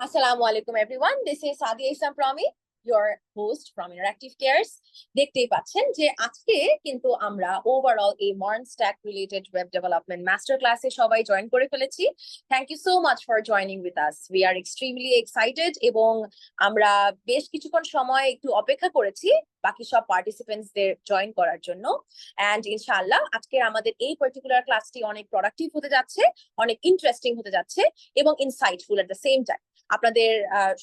Assalamu alaikum everyone. This is Sadia Islam Promi, your host from Interactive Cares. দেখতেই পাচ্ছেন যে আজকে কিন্তু আমরা ওভারঅল এই modern stack related web development master ক্লাসে সবাই জয়েন করে ফেলেছি। Thank you so much for joining with us. We are extremely excited এবং আমরা বেশ কিছুক্ষণ সময় একটু অপেক্ষা করেছি বাকি সব পার্টিসিপেন্টসদের জয়েন করার জন্য। অ্যান্ড ইনশাআল্লাহ আজকে আমাদের এই পার্টিকুলার ক্লাসটি অনেক প্রোডাক্টিভ হতে যাচ্ছে, অনেক ইন্টারেস্টিং হতে যাচ্ছে এবং insightful at the same time. আপনাদের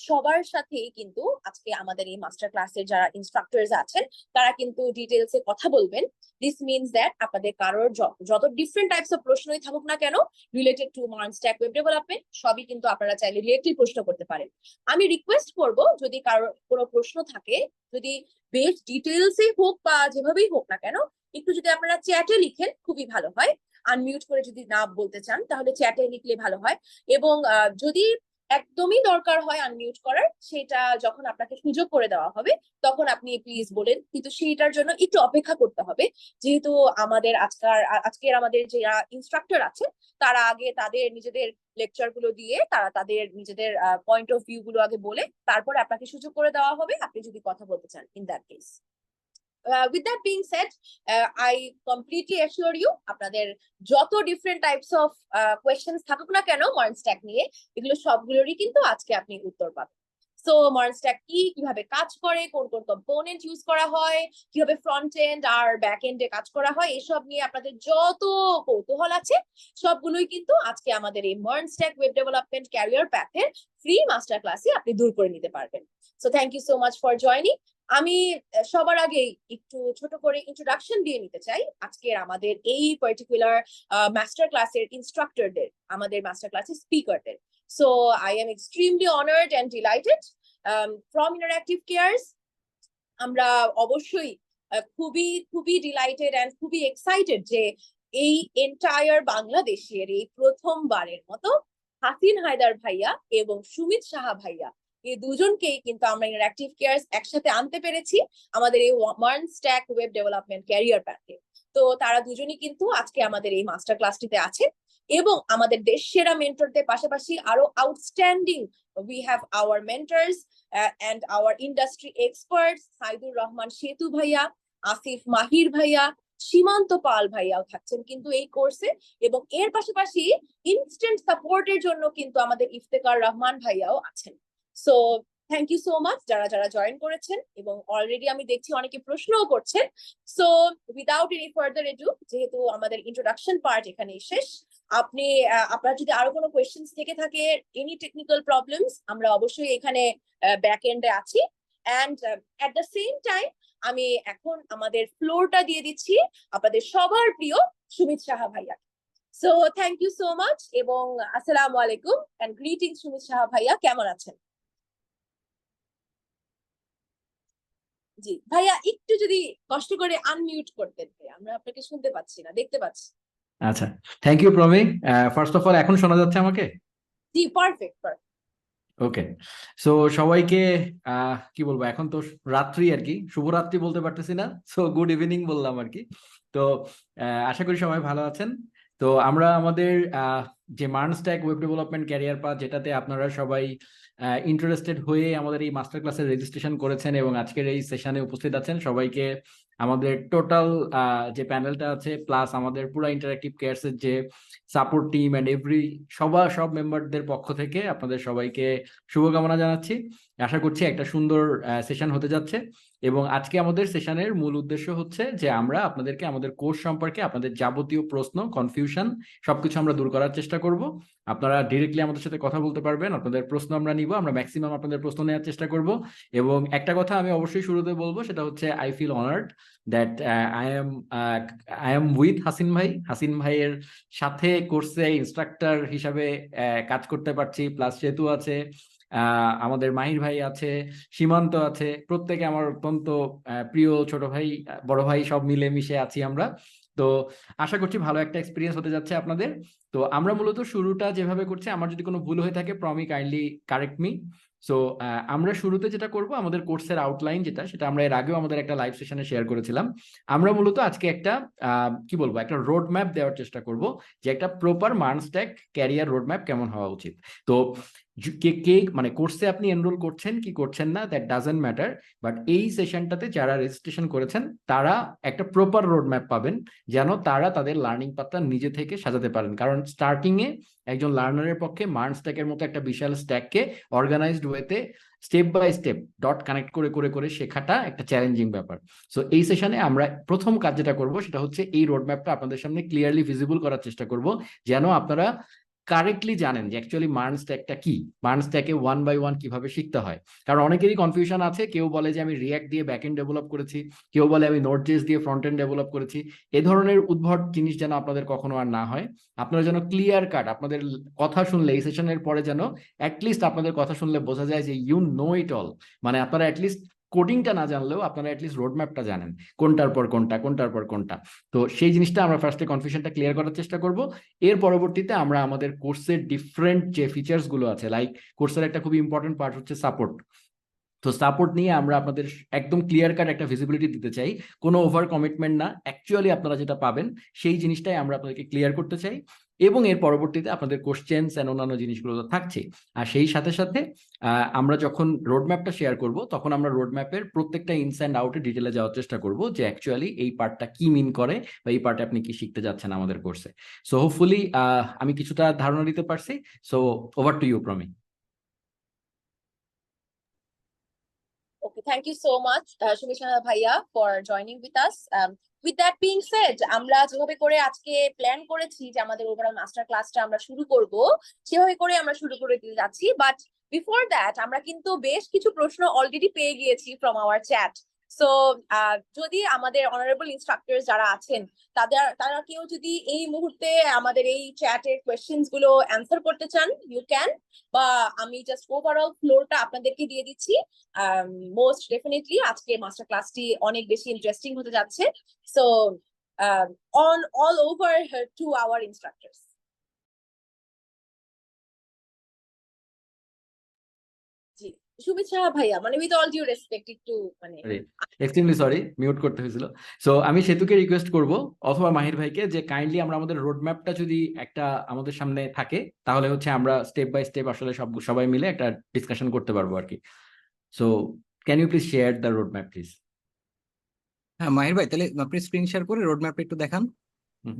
সবার সাথেই কিন্তু আজকে আমাদের এই মাস্টার ক্লাসের যারা ইনস্ট্রাক্টরস আছেন তারা কিন্তু ডিটেলসে কথা বলবেন। দিস মিনস দ্যাট আপনাদের কারোর যত ডিফারেন্ট টাইপস অফ প্রশ্নই থাকুক না কেন related to modern stack web development, সবই কিন্তু আপনারা চাইলে ডিরেক্টলি প্রশ্ন করতে পারেন। আমি রিকোয়েস্ট করব যদি কারোর কোনো প্রশ্ন থাকে, যদি বেশ ডিটেলসে হোক বা যেভাবেই হোক না কেন, একটু যদি আপনারা চ্যাটে লিখেন খুবই ভালো হয়। আনমিউট করে যদি না বলতে চান তাহলে চ্যাটে লিখলে ভালো হয়। এবং যদি একদমই দরকার হয় আনমিউট করার, সেটা যখন আপনাকে সুযোগ করে দেওয়া হবে তখন আপনি প্লিজ বলেন, কিন্তু সেইটার জন্য একটু অপেক্ষা করতে হবে। যেহেতু আমাদের আজকের আমাদের যারা ইনস্ট্রাক্টর আছে তারা আগে তাদের নিজেদের লেকচার গুলো দিয়ে তারা তাদের নিজেদের পয়েন্ট অফ ভিউ গুলো আগে বলে তারপরে আপনাকে সুযোগ করে দেওয়া হবে আপনি যদি কথা বলতে চান in that case. With that being said, I completely assure you আপনাদের যত ডিফারেন্ট টাইপস অফ কোয়েশ্চেন্স থাকুক না কেন মডার্ন স্ট্যাক নিয়ে, এগুলো সবগুলোরই কিন্তু আজকে আপনি উত্তর পাবেন। সো মডার্ন স্ট্যাক কি, কিভাবে কাজ করে, কোন কোন কম্পোনেন্ট ইউজ করা হয়, কিভাবে ফ্রন্ট এন্ড আর ব্যাক এন্ডে কাজ করা হয়, এসব নিয়ে আপনাদের যত কৌতূহল আছে সবগুলোই কিন্তু আজকে আমাদের এই modern stack web development career প্যাথের ফ্রি মাস্টার ক্লাসে আপনি দূর করে নিতে পারবেন। So thank you so much for joining. আমি সবার আগে একটু ছোট করে ইন্ট্রোডাকশন দিয়ে নিতে চাই আজকের আমাদের এই পার্টিকুলার মাস্টার ক্লাসের ইনস্ট্রাক্টরদের, আমাদের মাস্টার ক্লাসের স্পিকারদের। So I am extremely honoured and delighted from Interactive Cares. আমরা অবশ্যই খুবই খুবই ডিলাইটেড অ্যান্ড খুবই এক্সাইটেড যে এই এন্টায়ার বাংলাদেশের এই প্রথমবারের মতো হাসিন হায়দার ভাইয়া এবং সুমিত সাহা ভাইয়া এই দুজনকেই কিন্তু আমরা ইন্টারঅ্যাক্টিভ কেয়ারস একসাথে আনতে পেরেছি আমাদের এই modern stack web development career প্যাথে। তো তারা দুজনই কিন্তু আজকে আমাদের এই মাস্টার ক্লাসটিতে আছেন এবং আমাদের দেশ সেরা মেন্টরদের পাশাপাশি আরো outstanding we have our mentors and our industry experts Saidur Rahman সেতু ভাইয়া, আসিফ মাহির ভাইয়া, সীমান্ত পাল ভাইয়াও থাকছেন কিন্তু এই কোর্সে। এবং এর পাশাপাশি ইনস্ট্যান্ট সাপোর্টের জন্য কিন্তু আমাদের ইফতেখার রহমান ভাইয়াও আছেন। So thank you so much যারা যারা জয়েন করেছেন এবং অলরেডি আমি দেখছি অনেকে প্রশ্নও করছেন। So without any further edu, যেহেতু আমাদের ইন্ট্রোডাকশন পার্ট এখানেই শেষ, আপনার যদি আরো কোনো কোয়েশ্চেন্স থেকে থাকে, এনি টেকনিক্যাল প্রবলেমস, আমরা অবশ্যই এখানে ব্যাক এন্ডে আছি। And at the same time আমি এখন আমাদের ফ্লোরটা দিয়ে দিচ্ছি আপনাদের সবার প্রিয় সুমিত সাহা ভাইয়া। So thank you so much এবং আসসালামু আলাইকুম এন্ড গ্রিটিং সুমিত সাহা ভাইয়া, কেমন আছেন? জি ভাইয়া, একটু যদি কষ্ট করে আনমিউট করতেন, আমরা আপনাকে শুনতে পাচ্ছি না, দেখতে পাচ্ছি। আচ্ছা, thank you Promi. First of all, এখন শোনা যাচ্ছে আমাকে? জি, পারফেক্ট। ওকে। সো সবাইকে কি বলবো, এখন তো রাত্রি আর কি, শুভরাত্রি বলতে পারতেছি না, সো গুড ইভিনিং বললাম আর কি। তো আশা করি সবাই ভালো আছেন। তো আমরা আমাদের যে modern stack web development career path, যেটাতে আপনারা সবাই ইন্টারেস্টেড হয়ে আমাদের এই মাস্টার ক্লাসে রেজিস্ট্রেশন করেছেন এবং আজকের এই সেশনে উপস্থিত আছেন, সবাইকে আমাদের টোটাল যে প্যানেলটা আছে প্লাস আমাদের পুরো ইন্টারঅ্যাক্টিভ কেয়ারসের যে সাপোর্ট টিম এন্ড সব মেম্বারদের পক্ষ থেকে আপনাদের সবাইকে শুভকামনা জানাচ্ছি। আশা করছি একটা সুন্দর সেশন হতে যাচ্ছে। এবং আজকে আমাদের সেশনের মূল উদ্দেশ্য হচ্ছে যে আমরা আপনাদেরকে আমাদের কোর্স সম্পর্কে আপনাদের যাবতীয় প্রশ্ন, কনফিউশন সবকিছু আমরা দূর করার চেষ্টা করব। আপনারা ডিরেক্টলি আমাদের সাথে কথা বলতে পারবেন, আপনাদের প্রশ্ন আমরা নিব, আমরা ম্যাক্সিমাম আপনাদের প্রশ্ন নেওয়ার চেষ্টা করব। এবং একটা কথা আমি অবশ্যই শুরুতে বলবো, সেটা হচ্ছে I feel honoured that I am with Hasin ভাই। হাসিন ভাইয়ের সাথে কোর্সে ইনস্ট্রাক্টর হিসাবে কাজ করতে পারছি, প্লাস সেতু আছে, আমাদের মাহির ভাই আছে, সীমান্ত আছে, প্রত্যেকে আমার অত্যন্ত প্রিয় ছোট ভাই, বড় ভাই, সব মিলে মিশে আছি আমরা। তো আশা করছি ভালো একটা এক্সপিরিয়েন্স হতে যাচ্ছে আপনাদের। তো আমরা মূলত শুরুটা যেভাবে করছি, আমার যদি কোনো ভুল হয়ে থাকে Promi kindly correct me. So আমরা শুরুতে যেটা করব, আমাদের কোর্সের আউটলাইন যেটা, সেটা আমরা এর আগেও আমাদের একটা লাইভ সেশনে শেয়ার করেছিলাম। আমরা মূলত আজকে একটা কি বলবো, একটা রোড ম্যাপ দেওয়ার চেষ্টা করব যে একটা proper modern stack career road map কেমন হওয়া উচিত। তো কে কে মানে কোর্সে আপনি এনরোল করছেন কি করছেন না, দ্যাট ডাজেন্ট ম্যাটার, বাট এই সেশনটাতে যারা রেজিস্ট্রেশন করেছেন তারা একটা প্রপার রোড ম্যাপ পাবেন, যেন তারা তাদের লার্নিং পাথটা নিজে থেকে সাজাতে পারেন। কারণ স্টার্টিং এ একজন লার্নারের পক্ষে মার্ন স্ট্যাকের মতো একটা বিশাল স্ট্যাককে অর্গানাইজড ওয়েতে step by step dot connect করে করে করে শেখাটা একটা চ্যালেঞ্জিং ব্যাপার। সো এই সেশনে আমরা প্রথম কাজ যেটা করব সেটা হচ্ছে এই রোড ম্যাপটা আপনাদের সামনে ক্লিয়ারলি ভিজিবল করার চেষ্টা করব, যেন আপনারা কারেক্টলি জানেন যে অ্যাকচুয়ালি মার্ন স্ট্যাকটা কি, মার্ন স্ট্যাকে 1 বাই 1 কিভাবে শিখতে হয়। কারণ অনেকেরই কনফিউশন আছে, কেউ বলে যে আমি রিয়াক্ট দিয়ে ব্যাক এন্ড ডেভেলপ করেছি, কেউ বলে আমি নোড.জেএস দিয়ে ফ্রন্ট এন্ড ডেভেলপ করেছি। এ ধরনের উদ্ভট জিনিস যেন আপনাদের কখনো আর না হয়। আপনারা যেন ক্লিয়ার কাট, আপনাদের কথা শুনলে এই সেশনের পরে যেন অ্যাটলিস্ট আপনাদের কথা শুনলে বোঝা যায় যে ইউ নো ইট অল, মানে আপনারা অ্যাটলিস্ট কোডিংটা না জানলেও আপনারা অ্যাটলিস্ট রোড ম্যাপটা জানেন, কোনটার পর কোনটা কোনটার পর কোনটা। তো সেই জিনিসটা আমরা ফার্স্টে কনফিউশনটা ক্লিয়ার করার চেষ্টা করব। এর পরবর্তীতে আমরা আমাদের কোর্সের ডিফারেন্ট যে ফিচার্স গুলো আছে, লাইক কোর্সের একটা খুব ইম্পর্টেন্ট পার্ট হচ্ছে সাপোর্ট। তো সাপোর্ট নিয়ে আমরা আপনাদের একদম ক্লিয়ার কাট একটা ভিজিবিলিটি দিতে চাই, কোনো ওভার কমিটমেন্ট না, অ্যাকচুয়ালি আপনারা যেটা পাবেন সেই জিনিসটাই আমরা আপনাদেরকে ক্লিয়ার করতে চাই। এবং এর পরবর্তীতে আপনাদের কোশ্চেন্স এন্ড অন্যান্য জিনিসগুলো তো থাকছে। আর সেই সাথে সাথে আমরা যখন রোডম্যাপটা শেয়ার করব তখন আমরা রোডম্যাপের প্রত্যেকটা ইনস অ্যান্ড আউটে ডিটেলে যাওয়ার চেষ্টা করব, যে অ্যাকচুয়ালি এই পার্টটা কি মিন করে বা এই পার্টে আপনি কি শিখতে যাচ্ছেন আমাদের কোর্সে। সো হোপফুলি আমি কিছুটা ধারণা দিতে পারছি। So over to you Promi. Okay, thank you so much, Shumishana Bhaiya, for joining with us. With that being said, আমরা যেভাবে করে আজকে প্ল্যান করেছি যে আমাদের ওভারঅল মাস্টার ক্লাসটা আমরা শুরু করব, সেভাবে করে আমরা শুরু করে দিতে যাচ্ছি। বাট বিফোর দ্যাট আমরা কিন্তু বেশ কিছু প্রশ্ন অলরেডি পেয়ে গিয়েছি ফ্রম আওয়ার চ্যাট। সো যদি আমাদের অনারেবল ইনস্ট্রাক্টর যারা আছেন তারা কেউ যদি এই মুহূর্তে আমাদের এই চ্যাটের কোয়েশ্চেন্স গুলো অ্যান্সার করতে চান, ইউ ক্যান, বা আমি জাস্ট ওভারঅল ফ্লোরটা আপনাদেরকে দিয়ে দিচ্ছি। মোস্ট ডেফিনেটলি আজকে মাস্টার ক্লাসটি অনেক বেশি ইন্টারেস্টিং হতে যাচ্ছে। So on all over to our instructors. জি, শুভেচ্ছা ভাইয়া, মানে উইথ অল ডিউ রেসপেক্ট একটু মানে এক্সট্রিমলি সরি, মিউট করতে হয়েছিল। সো আমি সেতুকে রিকোয়েস্ট করব অথবা মাহির ভাইকে যে কাইন্ডলি আমরা আমাদের রোড ম্যাপটা যদি একটা আমাদের সামনে থাকে তাহলে হচ্ছে আমরা স্টেপ বাই স্টেপ আসলে সবাই মিলে একটা ডিসকাশন করতে পারবো আর কি। So can you please share the road map please? হ্যাঁ মাহির ভাই, তাহলে আপনি স্ক্রিন শেয়ার করে রোড ম্যাপটা একটু দেখান।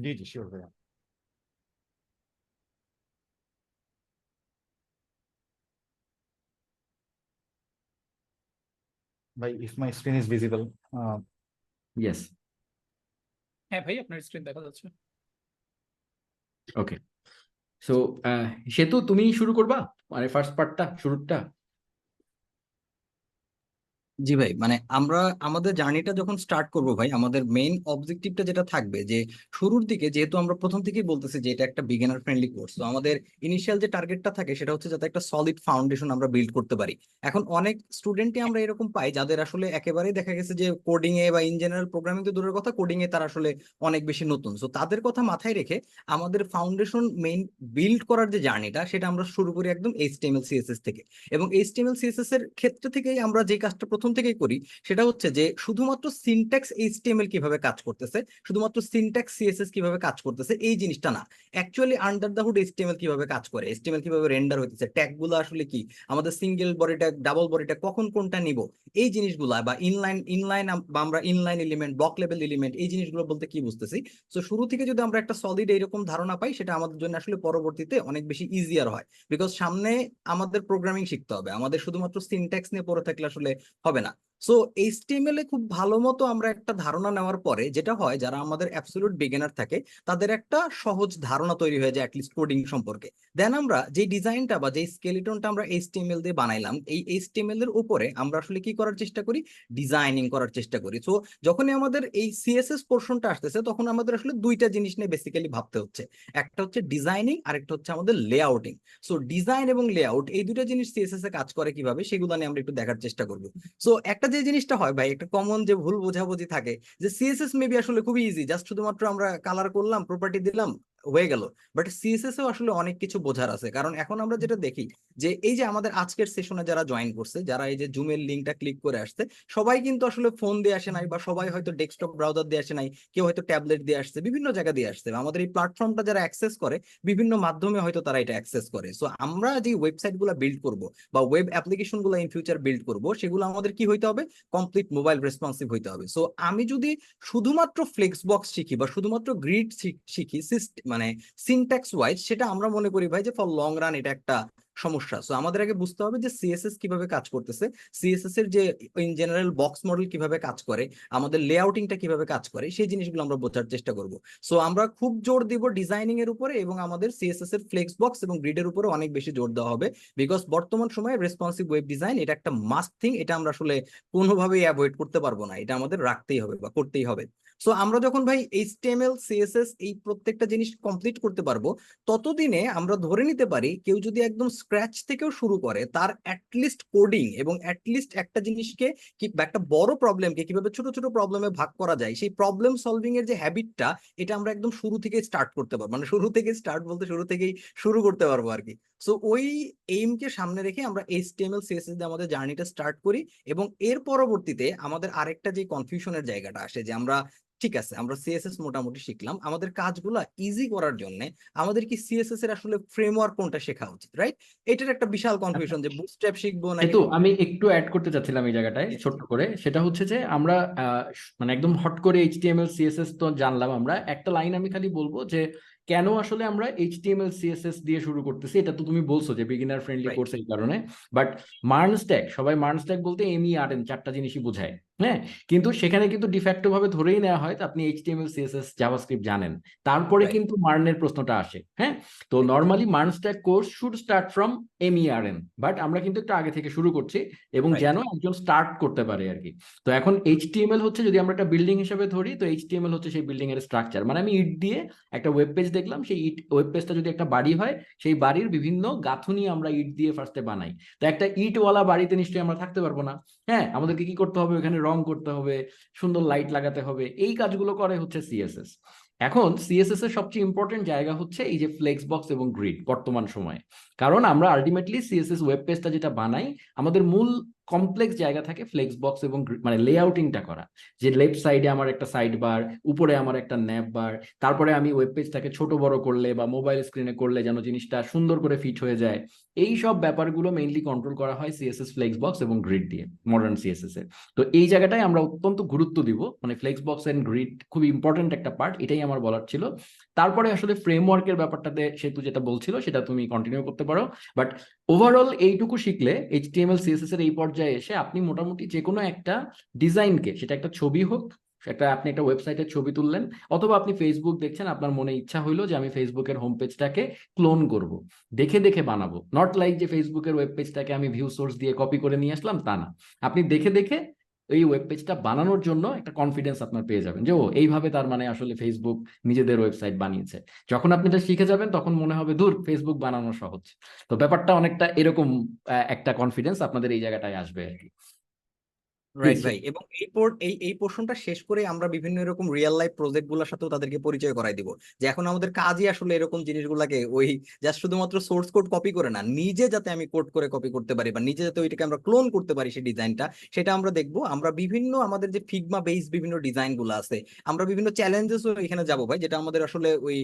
জি জি শিওর ভাইয়া। ভাই if my screen is visible, yes, হ্যাঁ ভাই, আপনার স্ক্রিন দেখা যাচ্ছে। ওকে। সো সেতু তুমি শুরু করবা, মানে ফার্স্ট পার্টটা শুরুটা? জি ভাই, মানে আমরা আমাদের জার্নিটা যখন স্টার্ট করব ভাই, আমাদের মেইন অবজেক্টিভটা যেটা থাকবে যে শুরুর দিকে, যেহেতু আমরা প্রথম থেকেই বলতেছি যে এটা একটা বিগিনার ফ্রেন্ডলি কোর্স, তো আমাদের ইনিশিয়াল যে টার্গেটটা থাকে সেটা হচ্ছে যাতে একটা সলিড ফাউন্ডেশন আমরা বিল্ড করতে পারি। এখন অনেক স্টুডেন্টই আমরা এরকম পাই যাদের আসলে একেবারেই দেখা গেছে যে কোডিং এ বা ইন জেনারেল প্রোগ্রামিং তো দূরের কথা, কোডিং এ তারা আসলে অনেক বেশি নতুন। তো তাদের কথা মাথায় রেখে আমাদের ফাউন্ডেশন মেইন বিল্ড করার যে জার্নিটা সেটা আমরা শুরু করি একদম এইচটিএমএল সিএসএস থেকে। এবং এইচটিএমএল সিএসএস এর ক্ষেত্রে থেকেই আমরা যে কাজটা প্রথম থেকেই করি সেটা হচ্ছে যে শুধুমাত্র সিনট্যাক্স এইচটিএমএল কিভাবে কাজ করতেছে, শুধুমাত্র সিনট্যাক্স সিএসএস কিভাবে কাজ করতেছে এই জিনিসটা না, actually under the hood HTML কিভাবে কাজ করে, এইচটিএমএল কিভাবে রেন্ডার হইতেছে, ট্যাগ গুলো আসলে কি, আমাদের single body tag, double body tag কখন কোনটা নিব, এই জিনিসগুলা, বা ইনলাইন বা আমরা inline element, block level element, এই জিনিসগুলো বলতে কি বুঝতেছি। তো শুরু থেকে যদি আমরা একটা সলিড এইরকম ধারণা পাই সেটা আমাদের জন্য আসলে পরবর্তীতে অনেক বেশি ইজিয়ার হয়। বিকজ সামনে আমাদের প্রোগ্রামিং শিখতে হবে, আমাদের শুধুমাত্র সিনট্যাক্স নিয়ে পড়ে থাকলে আসলে হবে না। সো এইচটিএমএল এ খুব ভালো মতো আমরা একটা ধারণা নেওয়ার পরে যেটা হয়, যারা আমাদের অ্যাবসলিউট বিগিনার থাকে তাদের একটা সহজ ধারণা তৈরি হয়ে যায় অ্যাটলিস্ট কোডিং সম্পর্কে। দেন আমরা যে ডিজাইনটা বা যে স্কেলিটনটা আমরা এইচটিএমএল দিয়ে বানাইলাম, এই এইচটিএমএল এর উপরে আমরা আসলে কি করার চেষ্টা করি, ডিজাইনিং করার চেষ্টা করি। সো যখনই আমাদের এই সিএসএস পোর্শনটা আসতেছে তখন আমাদের আসলে দুইটা জিনিস নিয়ে বেসিক্যালি ভাবতে হচ্ছে, একটা হচ্ছে ডিজাইনিং আর একটা হচ্ছে আমাদের লেআউটিং। সো ডিজাইন এবং লেআউট এই দুটো জিনিস সিএসএস এ কাজ করে কিভাবে সেগুলো নিয়ে আমরা একটু দেখার চেষ্টা করবো। সো একটা যে জিনিসটা হয় ভাই, একটা কমন যে ভুল বোঝাবুঝি থাকে যে সিএসএস মেবি আসলে খুবই ইজি, জাস্ট শুধুমাত্র আমরা কালার করলাম, প্রপার্টি দিলাম, হয়ে গেল, বাট সিএসএস এও আসলে অনেক কিছু বোঝার আছে। কারণ এখন আমরা যেটা দেখি যে এই যে আমাদের আজকের সেশনে যারা জয়েন করছে, যারা এই যে জুমের লিঙ্কটা ক্লিক করে আসছে, সবাই কিন্তু আসলে ফোন দিয়ে আসে নাই, বা সবাই হয়তো ডেস্কটপ ব্রাউজার দিয়ে আসে নাই, কেউ হয়তো ট্যাবলেট দিয়ে আসছে, বিভিন্ন জায়গা দিয়ে আসছে। আমাদের এই প্ল্যাটফর্মটা যারা অ্যাক্সেস করে বিভিন্ন মাধ্যমে হয়তো তারা এটা অ্যাক্সেস করে। সো আমরা যে ওয়েবসাইট গুলো বিল্ড করব বা ওয়েব অ্যাপ্লিকেশন গুলো ইন ফিউচার বিল্ড করব, সেগুলো আমাদের কি হইতে হবে, কমপ্লিট মোবাইল রেসপন্সিভ হইতে হবে। সো আমি যদি শুধুমাত্র ফ্লেক্সবক্স শিখি বা শুধুমাত্র গ্রিড শিখি মানে সিনট্যাক্স ওয়াইজ, সেটা আমরা মনে করি ভাই যে ফর লং রান এটা একটা সমস্যা। সো আমাদের আগে বুঝতে হবে যে সিএসএস কিভাবে কাজ করতেছে, সিএসএস এর যে ইন জেনারেল বক্স মডেল কিভাবে কাজ করে, আমাদের লেআউটিংটা কিভাবে কাজ করে, সেই জিনিসগুলো আমরা বোঝার চেষ্টা করব। সো আমরা খুব জোর দিব ডিজাইনিং এর উপরে, এবং আমাদের সিএসএস এর ফ্লেক্স বক্স এবং গ্রিডের উপরে অনেক বেশি জোর দেওয়া হবে। বিকজ বর্তমান সময়ে রেসপন্সিভ ওয়েব ডিজাইন এটা একটা মাস্ট থিং, এটা আমরা আসলে কোনোভাবেই অ্যাভয়েড করতে পারবো না, এটা আমাদের রাখতেই হবে বা করতেই হবে। সো আমরা যখন ভাই এইচটিএমএল সিএসএস এই প্রত্যেকটা জিনিস কমপ্লিট করতে পারবো, ততদিনে আমরা ধরে নিতে পারি কেউ যদি একদম স্ক্র্যাচ থেকেও শুরু করে, তার অ্যাটলিস্ট কোডিং এবং অ্যাটলিস্ট একটা জিনিসকে কি বা একটা বড় প্রবলেমকে কিভাবে ছোট ছোট প্রবলেমে ভাগ করা যায়, সেই প্রবলেম সলভিং এর যে হ্যাবিটটা, এটা আমরা একদম শুরু থেকে স্টার্ট করতে পারবো। মানে শুরু থেকে স্টার্ট বলতে শুরু থেকেই শুরু করতে পারবো আর কি। সো ওই এইমকে সামনে রেখে আমরা এইচটিএমএল সিএসএস দিয়ে আমাদের জার্নিটা স্টার্ট করি, এবং এর পরবর্তীতে আমাদের আরেকটা যে কনফিউশনের জায়গাটা আসে যে আমরা ঠিক আছে আমরা সিএসএস মোটামুটি শিখলাম, আমাদের কাজগুলো ইজি করার জন্য আমাদের কি সিএসএস এর আসলে ফ্রেমওয়ার্ক কোনটা শেখা উচিত, রাইট? এটার একটা বিশাল কনফিউশন যে বুটস্ট্র্যাপ শিখবো নাকি। কিন্তু আমি একটু অ্যাড করতে চাচ্ছিলাম এই জায়গাটায় ছোট্ট করে, সেটা হচ্ছে যে আমরা মানে একদম হট করে এইচটিএমএল সিএসএস তো জানলাম, আমরা একটা লাইন আমি খালি বলবো যে কেন আসলে আমরা এইচটিএমএল সিএসএস দিয়ে শুরু করতেছি। এটা তো তুমি বলছো যে বিগিনার ফ্রেন্ডলি Right. কোর্স এই কারণে, বাট মার্ন স্ট্যাক, সবাই মার্ন স্ট্যাক বলতে MERN চারটা জিনিসই বোঝায়, হ্যাঁ, কিন্তু সেখানে কিন্তু ডিফ্যাক্টো ভাবে ধরেই নেওয়া হয় আপনি এইচটিএমএল সিএসএস জাভাস্ক্রিপ্ট জানেন, তারপরে Right. কিন্তু মার্নের প্রশ্নটা আসে, হ্যাঁ। তো normally MERN stack course should start from MERN, but আমরা কিন্তু একটু আগে থেকে শুরু করছি, এবং Right. যেন একজন স্টার্ট করতে পারে আর কি। তো এখন এইচটিএমএল হচ্ছে, যদি আমরা একটা বিল্ডিং হিসেবে ধরি, তো এইচটিএমএল হচ্ছে সেই বিল্ডিং এর স্ট্রাকচার। মানে আমি ইট দিয়ে একটা ওয়েব পেজ দেখলাম, সেই ইট ওয়েব পেজটা যদি একটা বাড়ি হয়, সেই বাড়ির বিভিন্ন গাঁথুনি আমরা ইট দিয়ে ফার্স্টে বানাই। তো একটা ইটওয়ালা বাড়িতে নিশ্চয়ই আমরা থাকতে পারবো না, হ্যাঁ, আমাদেরকে কি করতে হবে, ওখানে রং করতে হবে, সুন্দর লাইট লাগাতে হবে, এই কাজগুলো করে হচ্ছে সিএসএস। এখন সিএসএস এর সবচেয়ে ইম্পর্টেন্ট জায়গা হচ্ছে এই যে ফ্লেক্স বক্স এবং গ্রিড বর্তমান সময়ে, কারণ আমরা আলটিমেটলি সিএসএস ওয়েব পেজটা যেটা বানাই, আমাদের মূল কমপ্লেক্স জায়গা থাকে ফ্লেক্স বক্স এবং মানে লেআউটিংটা করা, যে লেফট সাইডে আমার একটা সাইড বার, উপরে আমার একটা ন্যাপ বার, তারপরে আমি ওয়েব পেজটাকে ছোট বড় করলে বা মোবাইল স্ক্রিনে করলে যেন জিনিসটা সুন্দর করে ফিট হয়ে যায়, এই সব ব্যাপারগুলো মেইনলি কন্ট্রোল করা হয় সিএসএস ফ্লেক্স বক্স এবং গ্রিড দিয়ে মডার্ন সিএসএস এর। তো এই জায়গাটায় আমরা অত্যন্ত গুরুত্ব দিব, মানে ফ্লেক্স বক্স এন্ড গ্রিড খুব ইম্পর্টেন্ট একটা পার্ট, এটাই আমার বলার ছিল। তারপরে আসলে ফ্রেমওয়ার্কের ব্যাপারটাতে সেতু যেটা বলছিল সেটা তুমি কন্টিনিউ করতে পারো, বাট ওভারঅল এইটুকু শিখলে এইচটিএমএল সিএসএস এর এই পর্যায়ে এসে আপনি মোটামুটি যে কোনো একটা ডিজাইনকে, সেটা একটা ছবি হোক, সেটা আপনি একটা ওয়েবসাইটের ছবি তুললেন, অথবা আপনি ফেসবুক দেখছেন, আপনার মনে ইচ্ছা হইলো যে আমি ফেসবুকের হোম পেজটাকে ক্লোন করব, দেখে দেখে বানাবো, নট লাইক যে ফেসবুকের ওয়েব পেজটাকে আমি ভিউ সোর্স দিয়ে কপি করে নিয়ে আসলাম, তা না, আপনি দেখে দেখে এই ওয়েব পেজটা বানানোর জন্য একটা কনফিডেন্স আপনার পেয়ে যাবেন যে ও এইভাবে তার মানে আসলে ফেসবুক নিজেদের ওয়েবসাইট বানিয়েছে। যখন আপনি এটা শিখে যাবেন তখন মনে হবে দূর, ফেসবুক বানানো সহজ। তো ব্যাপারটা অনেকটা এরকম, একটা কনফিডেন্স আপনাদের এই জায়গাটায় আসবে আর কি। রাইট ভাই, এবং এই পোর্শনটা শেষ করে আমরা বিভিন্ন এরকম রিয়েল লাইফ প্রজেক্ট গুলোর সাথেও তাদেরকে পরিচয় করাই দিব, যে এখন আমাদের কাজই আসলে এরকম জিনিসগুলোকে ওই জাস্ট শুধুমাত্র সোর্স কোড কপি করে না, নিজে যাতে আমি কোড করে কপি করতে পারি বা নিজে যাতে ওইটাকে আমরা ক্লোন করতে পারি সেই ডিজাইনটা, সেটা আমরা দেখবো। আমরা বিভিন্ন আমাদের যে ফিগমা বেস বিভিন্ন ডিজাইন গুলো আছে, আমরা বিভিন্ন চ্যালেঞ্জেসও এখানে যাবো ভাই, যেটা আমাদের আসলে ওই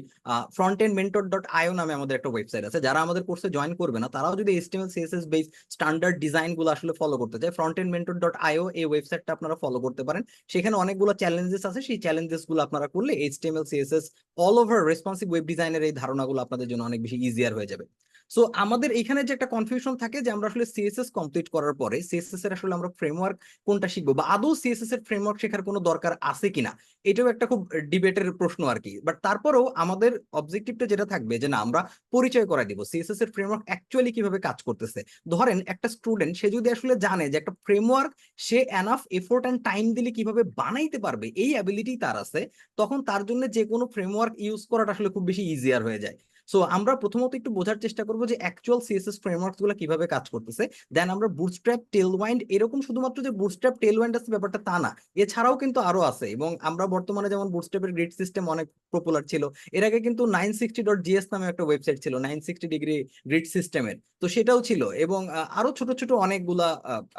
frontendmentor.io নামে আমাদের একটা ওয়েবসাইট আছে। যারা আমাদের কোর্সে জয়েন করবে না, তারাও যদি HTML CSS base standard design গুলো আসলে ফলো করতে চায়, frontendmentor.io এই ওয়েবসাইটটা আপনারা ফলো করতে পারেন। সেখানে অনেকগুলো চ্যালেঞ্জেস আছে, সেই চ্যালেঞ্জেস গুলো আপনারা করলে HTML CSS all over responsive web ডিজাইনের এই ধারণাগুলো আপনাদের জন্য অনেক বেশি ইজিয়ার হয়ে যাবে। সো আমাদের এখানে যে একটা কনফিউশন থাকে যে আমরা আসলে সিএসএস কমপ্লিট করার পরে সিএসএস এর আসলে আমরা ফ্রেমওয়ার্ক কোনটা শিখবো, বা আদৌ সিএসএস এর ফ্রেমওয়ার্ক শেখার কোনো দরকার আছে কিনা, এটাও একটা খুব ডিবেটের প্রশ্ন আর কি। বাট তারপরেও আমাদের অবজেক্টিভটা যেটা থাকবে যে না, আমরা পরিচয় করাই দিব সিএসএস এর ফ্রেমওয়ার্ক অ্যাকচুয়ালি কিভাবে কাজ করতেছে। ধরেন একটা স্টুডেন্ট, সে যদি আসলে জানে যে একটা framework say enough effort and time দিলে কিভাবে বানাইতে পারবে, এই অ্যাবিলিটি তার আছে, তখন তার জন্য যে কোনো ফ্রেমওয়ার্ক ইউজ করাটা আসলে খুব বেশি ইজিয়ার হয়ে যায়। সো আমরা প্রথমত একটু বোঝার চেষ্টা করবো যে অ্যাকচুয়াল সিএসএস ফ্রেমওয়ার্কস গুলো কিভাবে কাজ করতেছে। দেন আমরা বুটস্ট্র্যাপ, টেলওয়াইন্ড, এরকম শুধুমাত্র যে বুটস্ট্র্যাপ টেলওয়াইন্ড আছে ব্যাপারটা তা না, এছাড়াও কিন্তু আরো আছে। এবং আমরা বর্তমানে যেমন বুটস্ট্র্যাপের গ্রিড সিস্টেম অনেক পপুলার ছিল, এর আগে কিন্তু 960.js নামে একটা ওয়েবসাইট ছিল 960 ডিগ্রি গ্রিড সিস্টেমের, তো সেটাও ছিল। এবং আরো ছোট ছোট অনেকগুলা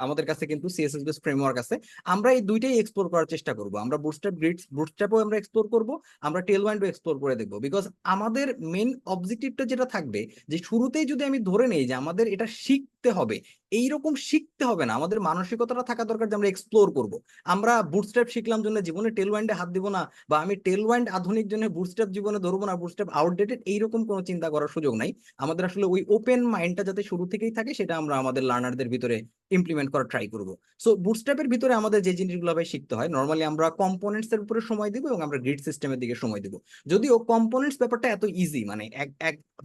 আমাদের কাছে কিন্তু সিএসএস বেস ফ্রেমওয়ার্ক আছে। আমরা এই দুইটাই এক্সপ্লোর করার চেষ্টা করব। আমরা বুটস্ট্র্যাপ গ্রিড, বুটস্ট্র্যাপও আমরা এক্সপ্লোর করব, আমরা টেলওয়াইন্ডও এক্সপ্লোর করে দেখবো। বিকজ আমাদের মেন অবজেক্টিভটা যেটা থাকবে যে শুরুতেই যদি আমি ধরে নেই যে আমাদের এটা শিখতে হবে, এইরকম শিখতে হবে না, আমাদের মানসিকতাটা থাকা দরকার যে আমরা এক্সপ্লোর করব। আমরা বুটস্ট্র্যাপ শিখলাম জন্য জীবনে টেলওয়াইন্ডে হাত দিব না, বা আমি টেলওয়াইন্ড আধুনিক জন্য বুটস্ট্র্যাপ জীবনে ধরবো না, বুটস্ট্র্যাপ আউটডেটেড, এইরকম কোনো চিন্তা করার সুযোগ নাই। আমাদের আসলে ওই ওপেন মাইন্ডটা যাতে শুরু থেকেই থাকে সেটা আমরা আমাদের লার্নারদের ভিতরে ইমপ্লিমেন্ট করা ট্রাই করব। সো বুটস্ট্র্যাপের ভিতরে আমাদের যে জিনিসগুলো ভাই শিখতে হয়, নর্মালি আমরা কম্পোনেন্টস এর উপরে সময় দিব এবং আমরা গ্রিড সিস্টেমের দিকে সময় দিব। যদিও কম্পোনেন্টস ব্যাপারটা এত ইজি, মানে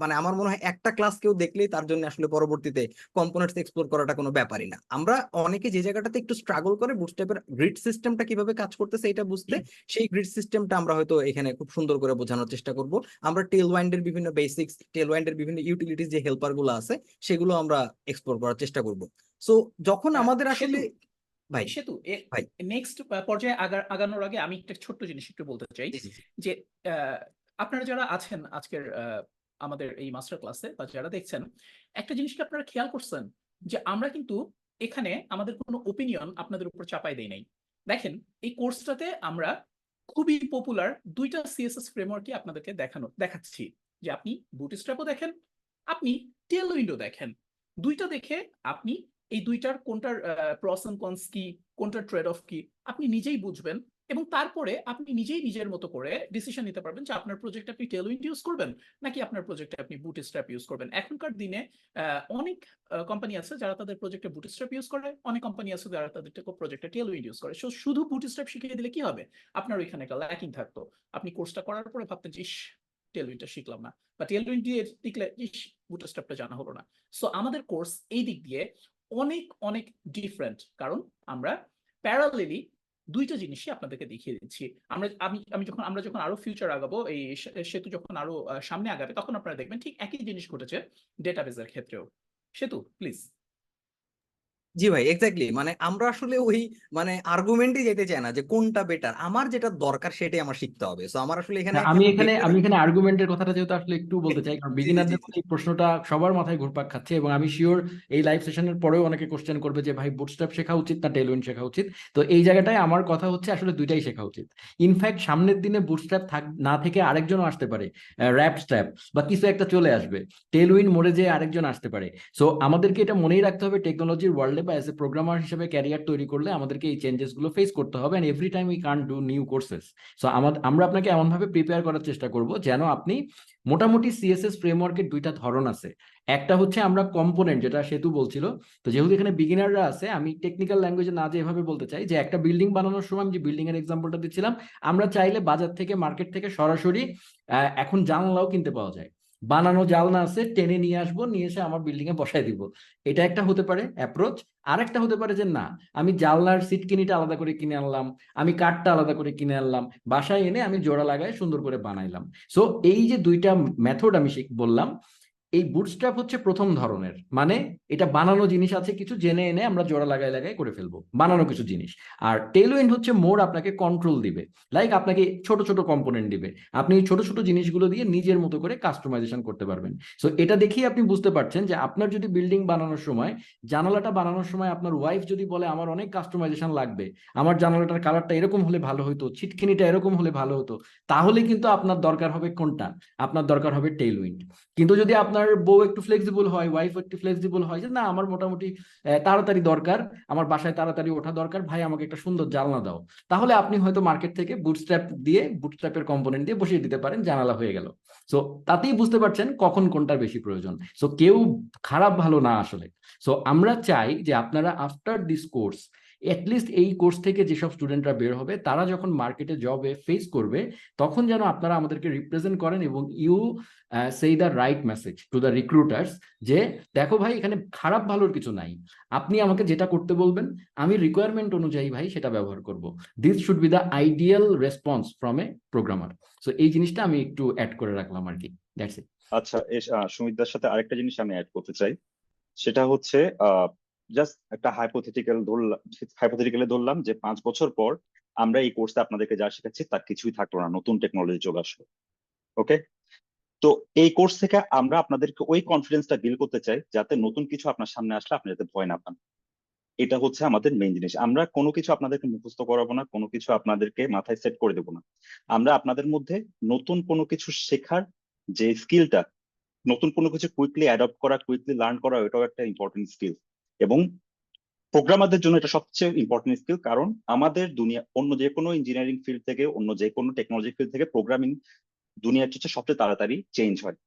মানে আমার মনে হয় একটা ক্লাস কেউ দেখলেই তার জন্য আসলে পরবর্তীতে কম্পোনেন্টস এক্সপ্লোর করাটা কোনো ব্যাপারই না। আমরা অনেকে যে জায়গাটাতে একটু স্ট্রাগল করে বুটস্ট্র্যাপের গ্রিড সিস্টেমটা কিভাবে কাজ করতেছে এটা বুঝতে, সেই গ্রিড সিস্টেমটা আমরা হয়তো এখানে খুব সুন্দর করে বোঝানোর চেষ্টা করব। আমরা টেলওয়াইন্ডের বিভিন্ন বেসিক্স, টেলওয়াইন্ডের বিভিন্ন ইউটিলিটিস যে হেল্পার গুলো আছে সেগুলো আমরা এক্সপ্লোর করার চেষ্টা করব। সো যখন আমাদের আসলে ভাই সেতু ভাই নেক্সট পর্যায়ে আগানোর আগে আমি একটা ছোট্ট জিনিস একটু বলতে চাই যে আপনারা যারা আছেন আজকের আমাদের এই মাস্টার ক্লাসে বা যারা দেখছেন, একটা জিনিস কি আপনারা খেয়াল করছেন যে আমরা কিন্তু এখানে আমাদের কোনো ওপিনিয়ন আপনাদের উপর চাপাই দেই নাই। দেখেন এই কোর্সটাতে আমরা খুবই পপুলার দুইটা সিএসএস ফ্রেমওয়ার্কই আপনাদেরকে দেখাচ্ছি, যে আপনি বুটস্ট্র্যাপও দেখেন, আপনি টেলউইন্ডও দেখেন। দুইটা দেখে আপনি এই দুইটার কোনটার প্রস এন্ড কনস কি, কোনটার ট্রেড অফ কি আপনি নিজেই বুঝবেন, এবং তারপরে আপনি নিজেই নিজের মতো করে ডিসিশন নিতে পারবেন যে আপনার প্রজেক্টে আপনি টেলউইন্ড ইউজ করবেন নাকি আপনার প্রজেক্টে আপনি বুটস্ট্র্যাপ ইউজ করবেন। এখনকার দিনে অনেক কোম্পানি আছে যারা তাদের প্রজেক্টে বুটস্ট্র্যাপ ইউজ করে, অনেক কোম্পানি আছে যারা তাদের প্রজেক্টে টেলউইন্ড ইউজ করে। শুধু বুটস্ট্র্যাপ শিখিয়ে দিলে কি হবে, আপনার ওইখানে একটা ল্যাকিং থাকতো। আপনি কোর্সটা করার পরে ভাবতেন যে ইস টেলউইন্ডটা শিখলাম না, বা টেলউইন্ড দিয়ে শিখলে ইস বুটস্ট্র্যাপটা জানা হলো না। সো আমাদের কোর্স এই দিক দিয়ে অনেক অনেক ডিফারেন্ট, কারণ আমরা প্যারালেলি দুইটা জিনিসই আপনাদেরকে দেখিয়ে দিচ্ছি। আমরা যখন আরো ফিউচার আগাবো, এই সেতু যখন আরো সামনে আগাবে, তখন আপনারা দেখবেন ঠিক একই জিনিস ঘটেছে ডেটাবেজের ক্ষেত্রেও। সেতু প্লিজ। জি ভাই, এক্স্যাক্টলি, মানে আমরা আসলে ওই মানে আর্গুমেন্টই যেতে চাই না যে কোনটা বেটার, আমার যেটা দরকার সেটাই আমার শিখতে হবে। সো আমার আসলে এখানে আমি এখানে আর্গুমেন্টের কথাটা যেহেতু আসলে একটু বলতে চাই, কারণ জি জি জি বিগিনারদের এই প্রশ্নটা সবার মাথায় ঘুরপাক খাচ্ছে, এবং আমি শিওর এই লাইভ সেশনের পরেও অনেকে কোশ্চেন করবে যে ভাই বুটস্ট্র্যাপ শেখা উচিত না টেলউইন্ড শেখা উচিত। তো এই জায়গাটায় আমার কথা হচ্ছে আসলে দুইটাই শেখা উচিত। ইনফ্যাক্ট সামনের দিনে বুটস্ট্র্যাপ না থেকে আরেকজনও আসতে পারে, র্যাপ স্ট্র্যাপ বা কিছু একটা চলে আসবে, টেলউইন্ড মোড়ে যে আরেকজন আসতে পারে। সো আমাদেরকে এটা মনেই রাখতে হবে, টেকনোলজির ওয়ার্ল্ডে বা এজ এ প্রোগ্রামার হিসেবে ক্যারিয়ার তৈরি করলে আমাদেরকে এই চেঞ্জেস গুলো ফেস করতে হবে, and every time we can't do new courses. So আমরা আপনাকে এমনভাবে প্রিপেয়ার করার চেষ্টা করব যেন আপনি মোটামুটি সিএসএস ফ্রেমওয়ার্কের দুইটা ধরন আছে। একটা হচ্ছে আমরা কম্পোনেন্ট, যেটা সেতু বলছিল। তো যেহেতু এখানে বিগিনাররা আছে, আমি টেকনিক্যাল ল্যাঙ্গুয়েজে না যেভাবে বলতে চাই যে একটা বিল্ডিং বানানোর সময় আমি যে বিল্ডিং এর এক্সাম্পলটা দিচ্ছিলাম, আমরা চাইলে বাজার থেকে, মার্কেট থেকে সরাসরি এখন জানলাও কিনতে পাওয়া যায়, বানানো জানলা আছে, টেনে নিয়ে আসবো, নিয়ে এসে আমার বিল্ডিং এ বসাই দিব। এটা একটা হতে পারে অ্যাপ্রোচ। আর একটা হতে পারে যে না, আমি জানলার সিট কিনিটা আলাদা করে কিনে আনলাম, আমি কাঠটা আলাদা করে কিনে আনলাম, বাসায় এনে আমি জোড়া লাগাই সুন্দর করে বানাইলাম। সো এই যে দুইটা মেথড আমি বললাম, এই বুটস্ট্র্যাপ হচ্ছে প্রথম ধরনের, মানে এটা বানানো জিনিস আছে কিছু, জেনে এনে আমরা জোড়া লাগাই লাগাই করে ফেলবো বানানো কিছু জিনিস। আর টেলউইন্ড হচ্ছে মোর আপনাকে কন্ট্রোল দিবে, লাইক আপনাকে ছোট ছোট কম্পোনেন্ট দিবে, আপনি ছোট ছোট জিনিসগুলো দিয়ে নিজের মতো করে কাস্টমাইজেশন করতে পারবেন। সো এটা দেখেই আপনি বুঝতে পারছেন যে আপনার যদি বিল্ডিং বানানোর সময়, জানালাটা বানানোর সময় আপনার ওয়াইফ যদি বলে আমার অনেক কাস্টমাইজেশন লাগবে, আমার জানালাটার কালারটা এরকম হলে ভালো হতো, ছিটকিনিটা এরকম হলে ভালো হতো, তাহলে কিন্তু আপনার দরকার হবে কোনটা, আপনার দরকার হবে টেলউইন্ড। কিন্তু যদি আপনার বউ একটু ফ্লেক্সিবল হয়, ওয়াইফ একটু ফ্লেক্সিবল হয় যে না আমার মোটামুটি তাড়াতাড়ি দরকার, আমার বাসায় তাড়াতাড়ি ওঠা দরকার, ভাই আমাকে একটা সুন্দর জানলা দাও, তাহলে আপনি হয়তো মার্কেট থেকে বুটস্ট্র্যাপ দিয়ে, বুটস্ট্র্যাপের কম্পোনেন্ট দিয়ে বসিয়ে দিতে পারেন, জানালা হয়ে গেল। সো তাতেই বুঝতে পারছেন কখন কোনটা বেশি প্রয়োজন। সো কেউ খারাপ ভালো না আসলে। সো আমরা চাই যে আপনারা আফটার দিস কোর্স, অ্যাটলিস্ট এই কোর্স থেকে যেসব স্টুডেন্টরা বের হবে, তারা যখন মার্কেটে জবে ফেস করবে, তখন যেন আপনারা আমাদেরকে রিপ্রেজেন্ট করেন এবং ইউ সেই the right message to the recruiters যে দেখো ভাই, এখানে খারাপ ভালোর কিছু নাই, আপনি আমাকে যেটা করতে বলবেন আমি রিকোয়ারমেন্ট অনুযায়ী ভাই সেটা ব্যবহার করব। This should be the ideal response from a programmer. So এই জিনিসটা আমি একটু অ্যাড করে রাখলাম আর কি, দ্যাটস ইট। আচ্ছা, সুমিতদার সাথে আরেকটা জিনিস আমি অ্যাড করতে চাই, সেটা হচ্ছে জাস্ট একটা হাইপোথেটিক্যালি ধরলাম যে 5 বছর পর আমরা এই কোর্সে আপনাদেরকে যা শেখাচ্ছি তার কিছুই থাকলো না, নতুন টেকনোলজি চলে আসলো। ওকে, তো এই কোর্স থেকে আমরা আপনাদেরকে ওই কনফিডেন্সটা বিল্ড করতে চাই যাতে নতুন কিছু আপনার সামনে আসলে আপনি যাতে ভয় না পান। এটা হচ্ছে আমাদের মেইন জিনিস। আমরা কোনো কিছু আপনাদেরকে মুখস্থ করাবো না, কোনো কিছু আপনাদেরকে মাথায় সেট করে দেবো না। আমরা আপনাদের মধ্যে নতুন কোনো কিছু শেখার যে স্কিলটা, নতুন কোনো কিছু কুইকলি অ্যাডপ্ট করা, কুইকলি লার্ন করা, এটাও একটা ইম্পর্টেন্ট স্কিল। এবং প্রোগ্রামারদের জন্য এটা সবচেয়ে ইম্পর্টেন্ট স্কিল, কারণ আমাদের দুনিয়া অন্য যে কোনো ইঞ্জিনিয়ারিং ফিল্ড থেকে, অন্য যে কোনো টেকনোলজি ফিল্ড থেকে প্রোগ্রামিং দুনিয়াটা হচ্ছে সবচেয়ে তাড়াতাড়ি চেঞ্জ হয়।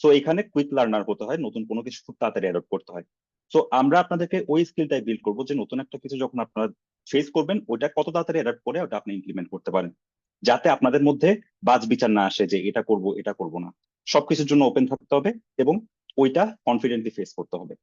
সো এখানে কুইক লার্নার হতে হয়, নতুন কোনো কিছু খুব তাড়াতাড়ি অ্যাডপ্ট করতে হয়। সো আমরা আপনাদেরকে ওই স্কিলটাই বিল্ড করবো যে নতুন একটা কিছু যখন আপনারা ফেস করবেন, ওইটা কত তাড়াতাড়ি অ্যাডপ্ট করে ওটা আপনি ইমপ্লিমেন্ট করতে পারেন, যাতে আপনাদের মধ্যে বাজ বিচার না আসে যে এটা করব এটা করব না। সবকিছুর জন্য ওপেন থাকতে হবে এবং ওইটা কনফিডেন্টলি ফেস করতে হবে।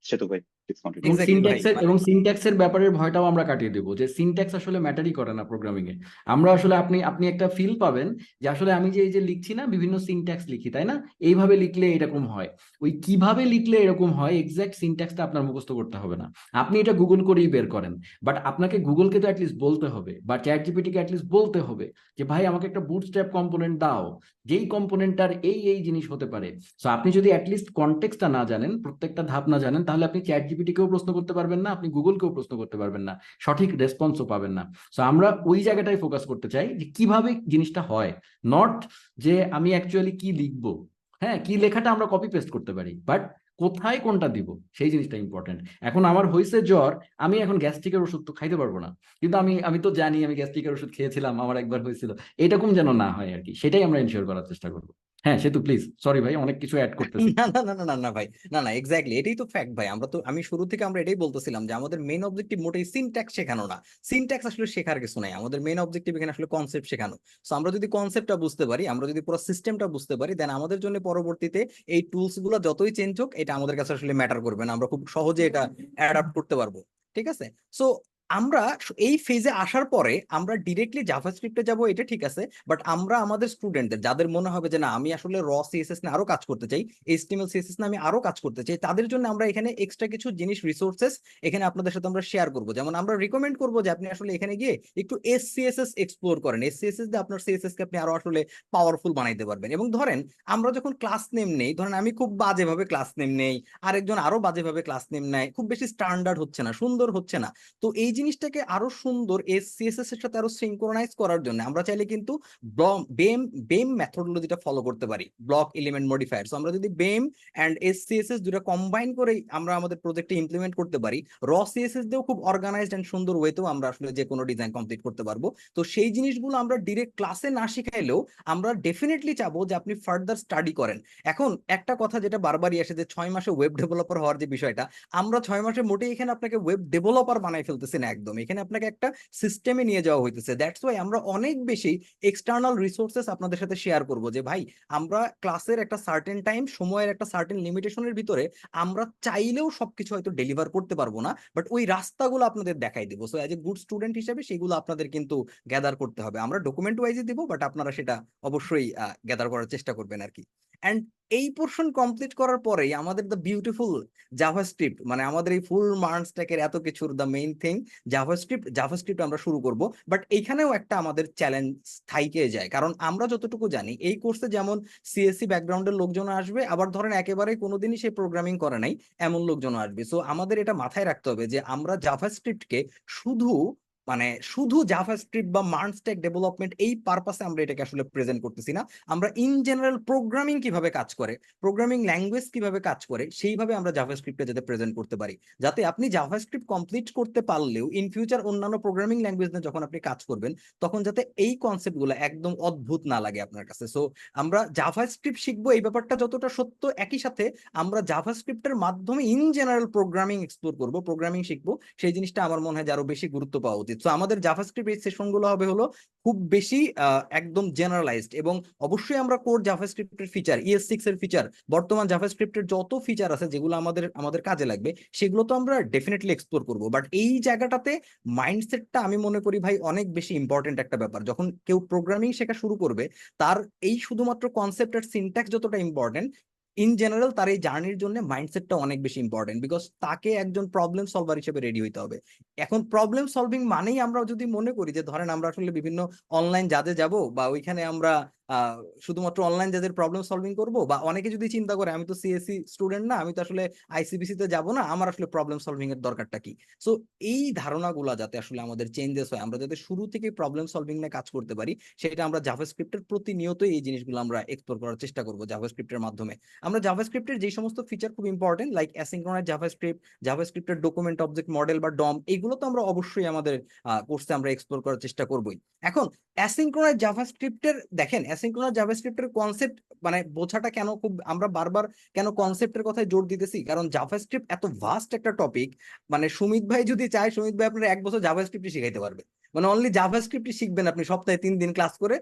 সেতু ভাই, প্লিজ কন্টিনিউ। এবং এক্স্যাক্টলি ভাই, সিনট্যাক্সের ব্যাপারের ভয়টাও আমরা কাটিয়ে দেবো, যে সিনট্যাক্স আসলে ম্যাটারই করে না প্রোগ্রামিং এ। আমরা আসলে আপনি একটা ফিল পাবেন যে আসলে আমি যে এই যে লিখছি না, বিভিন্ন সিনট্যাক্স লিখি তাই না, এইভাবে লিখলে এরকম হয়, ওই কিভাবে লিখলে এরকম হয় এক্সাক্ট সিনট্যাক্সটা আপনার মুখস্থ করতে হবে না, আপনি এটা গুগল করেই বের করেন। বাট আপনাকে গুগলকে তো অ্যাটলিস্ট বলতে হবে, বা চ্যাট জিপিটিকে অ্যাটলিস্ট বলতে হবে যে ভাই আমাকে একটা বুটস্ট্র্যাপ কম্পোনেন্ট দাও, যেই কম্পোনেন্টটার এই জিনিস হতে পারে। সো আপনি যদি অ্যাটলিস্ট কনটেক্সটটা না জানেন, প্রত্যেকটা ধাপ না জানেন, তাহলে আপনি চ্যাট জিপিটিকেও প্রশ্ন করতে পারবেন না, আপনি গুগলকেও প্রশ্ন করতে পারবেন না, সঠিক রেসপন্সও পাবেন না। সো আমরা ওই জায়গাটাই ফোকাস করতে চাই যে কিভাবে জিনিসটা হয়, নট যে আমি অ্যাকচুয়ালি কি লিখবো। হ্যাঁ, কি লেখাটা আমরা কপি পেস্ট করতে পারি, বাট কোথায় কোনটা দিব সেই জিনিসটা ইম্পর্টেন্ট। এখন আমার হয়েছে জ্বর, আমি এখন গ্যাস্ট্রিকের ওষুধ তো খাইতে পারবো না, কিন্তু আমি তো জানি আমি গ্যাস্ট্রিকের ওষুধ খেয়েছিলাম, আমার একবার হয়েছিল, এরকম যেন না হয় আর কি, সেটাই আমরা ইনশিওর করার চেষ্টা করবো। হ্যাঁ সেতু প্লিজ, সরি ভাই অনেক কিছু অ্যাড করতেছি। না না না না না না ভাই, না না এক্স্যাক্টলি এটাই তো ফ্যাক্ট ভাই। আমি শুরু থেকে আমরা এটাই বলতেছিলাম যে আমাদের মেইন অবজেক্টিভ মোটেই সিনট্যাক্স শেখানো না। সিনট্যাক্স আসলে শেখার কিছু নাই, আমাদের মেইন অবজেক্টিভ এখানে আসলে কনসেপ্ট শেখানো। সো আমরা যদি কনসেপ্টটা বুঝতে পারি, আমরা যদি পুরো সিস্টেমটা বুঝতে পারি, দেন আমাদের জন্য পরবর্তীতে এই টুলস গুলো যতই চেঞ্জ হোক এটা আমাদের কাছে আসলে ম্যাটার করবে না, আমরা খুব সহজে এটা অ্যাডাপ্ট করতে পারবো। ঠিক আছে, সো আমরা এই ফেজে আসার পরে আমরা ডিরেক্টলি জাভাস্ক্রিপ্টে যাব, এটা ঠিক আছে। বাট আমরা আমাদের স্টুডেন্টদের যাদের মনে হবে যে না আমি আসলে র সিএসএস নিয়ে আরো কাজ করতে চাই, এইচটিএমএল সিএসএস নিয়ে আমি আরো কাজ করতে চাই, তাদের জন্য আমরা এখানে এক্সট্রা কিছু জিনিস রিসোর্সেস এখানে আপনাদের সাথে আমরা শেয়ার করব। যেমন আমরা রিকমেন্ড করব যে আপনি আসলে এখানে গিয়ে একটু এসসিএসএস এক্সপ্লোর করেন, এসসিএসএস দিয়ে আপনার সিএসএস কে আপনি আরো আসলে পাওয়ারফুল বানাইতে পারবেন। এবং ধরেন আমরা যখন ক্লাস নেম নেই, ধরেন আমি খুব বাজেভাবে ক্লাস নেম নেই, আরেকজন আরো বাজেভাবে ক্লাস নেম নেয়, খুব বেশি স্ট্যান্ডার্ড হচ্ছে না, সুন্দর হচ্ছে না। তো এই জিনিসটাকে আরো সুন্দর এসসিএসএস এর সাথে আরো সিনক্রোনাইজ করার জন্য আমরা চাইলে কিন্তু বেম মেথডোলজিটা ফলো করতে পারি, ব্লক এলিমেন্ট মডিফায়ার। সো আমরা যদি বেম এন্ড এসসিএসএস দুটো কম্বাইন করে আমরা আমাদের প্রজেক্টে ইমপ্লিমেন্ট করতে পারি, র সিএসএস দিয়েও খুব অর্গানাইজড এন্ড সুন্দর ওয়েতেও আমরা আসলে যে কোনো ডিজাইন কমপ্লিট করতে পারবো। তো সেই জিনিসগুলো আমরা ডিরেক্ট ক্লাসে না শিখাইলেও আমরা ডেফিনেটলি চাবো যে আপনি ফার্দার স্টাডি করেন। এখন একটা কথা যেটা বারবারই আসে যে 6 মাসে ওয়েব ডেভেলপার হওয়ার যে বিষয়টা, আমরা 6 মাসে মোটেই এখানে আপনাকে ওয়েব ডেভেলপার বানাই ফেলতেছি না, একদম এখানে আপনাকে একটা সিস্টেমে নিয়ে যাওয়া হইতেছে। দ্যাটস ওয়াই আমরা অনেক বেশি এক্সটার্নাল রিসোর্সেস আপনাদের সাথে শেয়ার করব যে ভাই আমরা ক্লাসের একটা সার্টেন টাইম, সময়ের একটা সার্টেন লিমিটেশনের ভিতরে আমরা চাইলেও সবকিছু হয়তো ডেলিভার করতে পারবো না, বাট ওই রাস্তাগুলো আপনাদের দেখাই দেবো। So as a good student হিসেবে সেগুলো আপনাদের কিন্তু গ্যাদার করতে হবে। আমরা ডকুমেন্ট ওয়াইজে দিব, বাট আপনারা সেটা অবশ্যই গ্যাদার করার চেষ্টা করবেন আর কি। অ্যান্ড এই পোর্শন কমপ্লিট করার পরেই আমাদের দ্য বিউটিফুল জাভাস্ক্রিপ্ট, মানে আমাদের এই ফুল মার্ন স্ট্যাকের এত কিছুর দ্য মেইন থিং জাভাস্ক্রিপ্ট আমরা শুরু করব। বাট এইখানেও একটা আমাদের চ্যালেঞ্জ থাইকে যায়, কারণ আমরা যতটুকু জানি এই কোর্সে যেমন সিএসসি ব্যাকগ্রাউন্ডের লোকজন আসবে, আবার ধরেন একেবারে কোনোদিনই সে প্রোগ্রামিং করে নাই এমন লোকজন আসবে। সো আমাদের এটা মাথায় রাখতে হবে যে আমরা জাভাস্ক্রিপ্টকে শুধু জাভাস্ক্রিপ্ট বা মার্ন স্ট্যাক ডেভেলপমেন্ট এই পারপাসে আমরা এটাকে আসলে প্রেজেন্ট করতেছি না। আমরা ইন জেনারেল প্রোগ্রামিং কিভাবে কাজ করে, প্রোগ্রামিং ল্যাঙ্গুয়েজ কিভাবে কাজ করে, সেইভাবে আমরা জাভাস্ক্রিপ্টে যাতে প্রেজেন্ট করতে পারি, যাতে আপনি জাভাস্ক্রিপ্ট কমপ্লিট করতে পারলেও ইন ফিউচার অন্যান্য প্রোগ্রামিং ল্যাঙ্গুয়েজ নিয়ে যখন আপনি কাজ করবেন তখন যাতে এই কনসেপ্টগুলো একদম অদ্ভুত না লাগে আপনার কাছে। সো আমরা জাভাস্ক্রিপ্ট শিখবো এই ব্যাপারটা যতটা সত্য, একই সাথে আমরা জাভাস্ক্রিপ্টের মাধ্যমে ইন জেনারেল প্রোগ্রামিং এক্সপ্লোর করবো, প্রোগ্রামিং শিখবো, সেই জিনিসটা আমার মনে হয় যে আরো বেশি গুরুত্ব পাওয়া উচিত। উচিত। তো আমাদের জাভাস্ক্রিপ্ট এই সেশনগুলো হবে হলো খুব বেশি একদম জেনারেলাইজড, এবং অবশ্যই আমরা কোর জাভাস্ক্রিপ্টের ফিচার, ES6 এর ফিচার, বর্তমান জাভাস্ক্রিপ্টের যত ফিচার আছে যেগুলো আমাদের কাজে লাগবে সেগুলো তো আমরা ডেফিনেটলি এক্সপ্লোর করব। বাট এই জায়গাটাতে মাইন্ডসেটটা আমি মনে করি ভাই অনেক বেশি ইম্পর্টেন্ট একটা ব্যাপার। যখন কেউ প্রোগ্রামিং শেখা শুরু করবে, তার এই শুধুমাত্র কনসেপ্ট আর সিনট্যাক্স যতটা ইম্পর্টেন্ট, ইন জেনারেল তার এই জার্নির জন্য মাইন্ডসেটটা অনেক বেশি ইম্পর্টেন্ট, বিকজ তাকে একজন প্রবলেম সলভার হিসেবে রেডি হইতে হবে। এখন প্রবলেম সলভিং মানেই আমরা যদি মনে করি যে ধরেন আমরা আসলে বিভিন্ন অনলাইন জাজে যাব, বা ওইখানে আমরা শুধুমাত্র অনলাইন জাজের প্রবলেম সলভিং করব, বা অনেকে যদি চিন্তা করে আমি তো সিএসসি স্টুডেন্ট না, আমি তো আসলে ICPC তে যাব না, আমার আসলে প্রবলেম সলভিং এর দরকারটা কি। সো এই ধারণাগুলা যাতে আসলে আমাদের চেঞ্জেস হয়, আমরা যাতে শুরু থেকে প্রবলেম সলভিং নিয়ে কাজ করতে পারি, সেটা আমরা জাভাস্ক্রিপ্টের প্রতিনিয়ত এই জিনিসগুলো আমরা এক্সপ্লোর করার চেষ্টা করব জাভাস্ক্রিপ্টের মাধ্যমে। আমরা জাভাস্ক্রিপ্টের যে সমস্ত ফিচার খুব ইম্পর্টেন্ট, লাইক অ্যাসিঙ্ক্রোনাস জাভাস্ক্রিপ্ট, জাভাস্ক্রিপ্টের ডকুমেন্ট অবজেক্ট মডেল বা ডম, এগুলো তো আমরা অবশ্যই আমাদের কোর্সে আমরা এক্সপ্লোর করার চেষ্টা করবই। এখন অ্যাসিঙ্ক্রোনাস জাভাস্ক্রিপ্টের দেখেন, অ্যাসিঙ্ক্রোনাস জাভাস্ক্রিপ্টের কনসেপ্ট মানে বোঝাটা কেন খুব আমরা বারবার কেন কনসেপ্টের কথায় জোর দিতেছি, কারণ জাভাস্ক্রিপ্ট এত ভাস্ট একটা টপিক। মানে সুমিত ভাই যদি চায়, সুমিত ভাই আপনার 1 বছর জাভাস্ক্রিপ্টই শিখাইতে পারবে, মানে অনলি জাভাস্ক্রিপ্টই শিখবেন আপনি, সপ্তাহে 3 দিন ক্লাস করে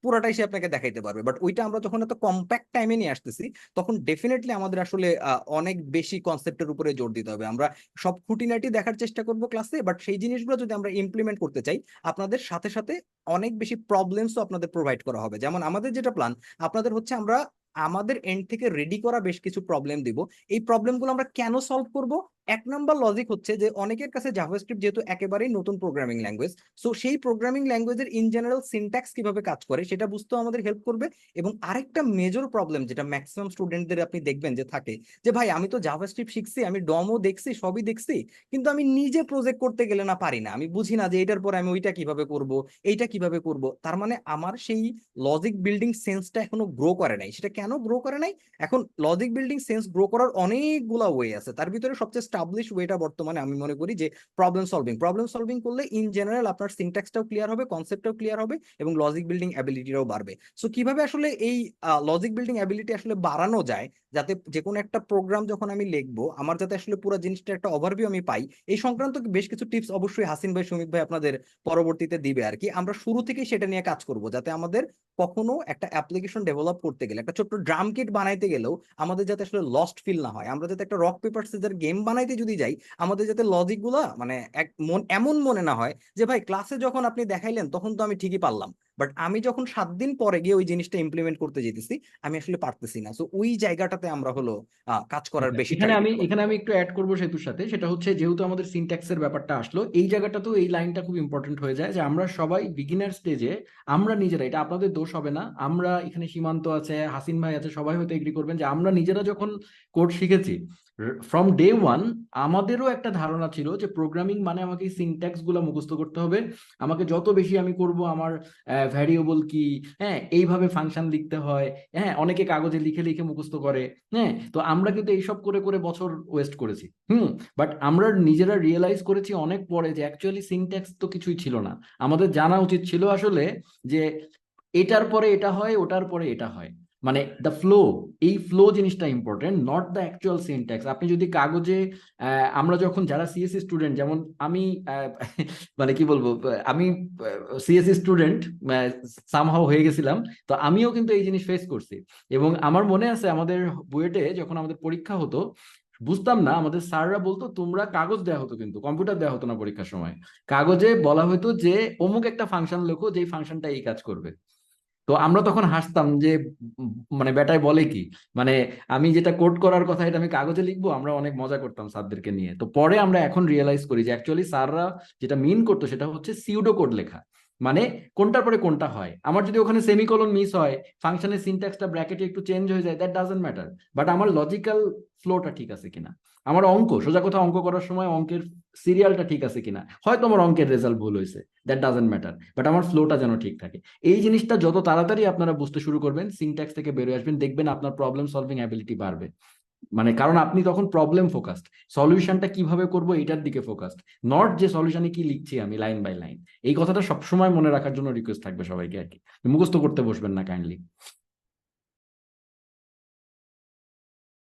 পুরোটাই সে আপনাকে দেখাইতে পারবে। বাট ওইটা আমরা যখন এত কম্প্যাক্ট টাইমে নিয়ে আসতেছি, তখন ডেফিনেটলি আমাদের আসলে অনেক বেশি কনসেপ্টের উপরে জোর দিতে হবে। আমরা সব খুঁটিনাটি দেখার চেষ্টা করব ক্লাসে, বাট সেই জিনিসগুলো যদি আমরা ইমপ্লিমেন্ট করতে চাই, আপনাদের সাথে সাথে অনেক বেশি প্রবলেমসও আপনাদের প্রোভাইড করা হবে। যেমন আমাদের যেটা প্ল্যান, আপনাদের হচ্ছে আমরা আমাদের এন্ড থেকে রেডি করা বেশ কিছু প্রবলেম দিব। এই প্রবলেমগুলো আমরা কেন সলভ করব? 1 নাম্বার লজিক হচ্ছে যে অনেকের কাছে জাভাস্ক্রিপ্ট যেহেতু একেবারেই নতুন প্রোগ্রামিং ল্যাঙ্গুয়েজ, সো সেই প্রোগ্রামিং ল্যাঙ্গুয়েজের ইন জেনারেল সিনট্যাক্স কিভাবে কাজ করে সেটা বুঝতেও আমাদের হেল্প করবে। এবং আরেকটা মেজর প্রবলেম যেটা ম্যাক্সিমাম স্টুডেন্টদের আপনি দেখবেন যে থাকে, যে ভাই আমি তো জাভাস্ক্রিপ্ট শিখছি, আমি ডমও দেখছি, সবই দেখছি, কিন্তু আমি নিজে প্রজেক্ট করতে গেলে না পারি না, আমি বুঝি না যে এটার পরে আমি ওইটা কিভাবে করব, এইটা কিভাবে করব। তার মানে আমার সেই লজিক বিল্ডিং সেন্সটা এখনো গ্রো করে নাই। সেটা কেন গ্রো করে নাই? এখন লজিক বিল্ডিং সেন্স গ্রো করার অনেকগুলা ওয়ে আছে, তার ভিতরে সবচেয়ে স্টাবলিশ ওয়েটা বর্তমানে আমি মনে করি যে প্রবলেম সলভিং করলে ইন জেনারেল আপনার সিনট্যাক্সটাও ক্লিয়ার হবে, কনসেপ্টটাও ক্লিয়ার হবে, এবং লজিক বিল্ডিং অ্যাবিলিটিটাও বাড়বে। সো কিভাবে আসলে এই লজিক বিল্ডিং অ্যাবিলিটি আসলে বাড়ানো যায়, যাতে যে কোনো একটা প্রোগ্রাম যখন আমি লিখবো আমার যাতে আসলে পুরো জিনিসটা একটা ওভারভিউ আমি পাই, এই সংক্রান্ত বেশ কিছু টিপস অবশ্যই হাসিন ভাই, সুমিত ভাই আপনাদের পরবর্তীতে দিবে আর কি। আমরা শুরু থেকেই সেটা নিয়ে কাজ করব, যাতে আমাদের কখনো একটা অ্যাপ্লিকেশন ডেভেলপ করতে গেলে, একটা ছোট্ট ড্রাম কিট বানাইতে গেলেও আমাদের যাতে আসলে লস্ট ফিল না হয়। আমরা যাতে একটা রক পেপার সিজার গেম বানাইতে যদি যাই, আমাদের যাতে লজিক গুলা মানে এমন মনে না হয় যে ভাই ক্লাসে যখন আপনি দেখাইলেন তখন তো আমি ঠিকই পারলাম, বাট আমি যখন 7 দিন পরে গিয়ে ওই জিনিসটা ইমপ্লিমেন্ট করতে যেতেছি আমি আসলে পারতেছি না। সো ওই জায়গাটাতে আমরা হলো কাজ করার বেশি এখানে আমি একটু অ্যাড করবো সেতুর সাথে, সেটা হচ্ছে যেহেতু আমাদের সিনট্যাক্সের ব্যাপারটা আসলো, এই জায়গাটাতেও এই লাইনটা খুব ইম্পর্টেন্ট হয়ে যায় যে আমরা সবাই বিগিনার স্টেজে আমরা নিজেরা, এটা আপনাদের দোষ হবে না, আমরা এখানে সীমান্ত আছে, হাসিন ভাই আছে, সবাই হয়তো এগ্রি করবেন যে আমরা নিজেরা যখন কোড শিখেছি ফ্রম ডে ওয়ান, আমাদেরও একটা ধারণা ছিল যে প্রোগ্রামিং মানে আমাকে সিনট্যাক্স গুলো মুখস্থ করতে হবে, আমাকে যত বেশি আমি করব আমার ভ্যারিয়েবল কি, হ্যাঁ এইভাবে ফাংশন লিখতে হয়, হ্যাঁ অনেকে কাগজে লিখে লিখে মুখস্থ করে, হ্যাঁ। তো আমরা কিন্তু এইসব করে করে বছর ওয়েস্ট করেছি, বাট আমরা নিজেরা রিয়েলাইজ করেছি অনেক পরে যে অ্যাকচুয়ালি সিনট্যাক্স তো কিছুই ছিল না। আমাদের জানা উচিত ছিল আসলে যে এটার পরে এটা হয়, ওটার পরে এটা হয়, মানে দ্য ফ্লো, এই ফ্লো জিনিসটা important, not the actual syntax. আপনি যদি কাগজে আমরা যখন যারা সিএসসি স্টুডেন্ট, যেমন আমি মানে কি বলবো, আমি সিএসসি স্টুডেন্ট সামহাও হয়ে গেছিলাম, তো আমিও কিন্তু এই জিনিস ফেস করছি। এবং আমার মনে আছে আমাদের বুয়েটে যখন আমাদের পরীক্ষা হতো, বুঝতাম না, আমাদের স্যাররা বলতো তোমরা কাগজ দেওয়া হতো, কিন্তু কম্পিউটার দেওয়া হতো না পরীক্ষার সময়। কাগজে বলা হতো যে অমুক একটা ফাংশন লেখো, যেই ফাংশনটা এই কাজ করবে। তো আমরা তখন হাসতাম যে মানে বেটায় বলে কি, মানে আমি যেটা কোড করার কথা এটা আমি কাগজে লিখবো। আমরা অনেক মজা করতাম স্যারদেরকে নিয়ে। তো পরে আমরা এখন রিয়েলাইজ করি যে অ্যাকচুয়ালি স্যাররা যেটা মিন করতো সেটা হচ্ছে সিউডো কোড লেখা, মানে কোনটার পরে কোনটা হয়। আমার যদি ওখানে সেমিকোলন মিস হয়, ফাংশনের সিনট্যাক্সটা ব্র্যাকেটে একটু চেঞ্জ হয়ে যায়, দ্যাট ডাজন্ট ম্যাটার, বাট আমার লজিক্যাল ফ্লোটা ঠিক আছে কিনা, আমার অঙ্ক, সোজা কথা অঙ্ক করার সময় অঙ্কের সিরিয়ালটা ঠিক আছে কিনা, হয়তো আমার অঙ্কের রেজাল্ট ভুল হয়েছে, দ্যাট ডাজন্ট ম্যাটার, বাট আমার ফ্লোটা যেন ঠিক থাকে। এই জিনিসটা যত তাড়াতাড়ি আপনারা বুঝতে শুরু করবেন, সিনট্যাক্স থেকে বেরিয়ে আসবেন, দেখবেন আপনার প্রবলেম সলভিং অ্যাবিলিটি বাড়বে। মানে কারণ আপনি তখন প্রবলেম ফোকাসড, সলিউশনটা কিভাবে করব এটার দিকে ফোকাসড, নট যে সলিউশনে কি লিখছি আমি লাইন বাই লাইন। এই কথাটা সবসময় মনে রাখার জন্য রিকোয়েস্ট থাকবে সবাইকে আর কি, মুখস্থ করতে বসবেন না কাইন্ডলি।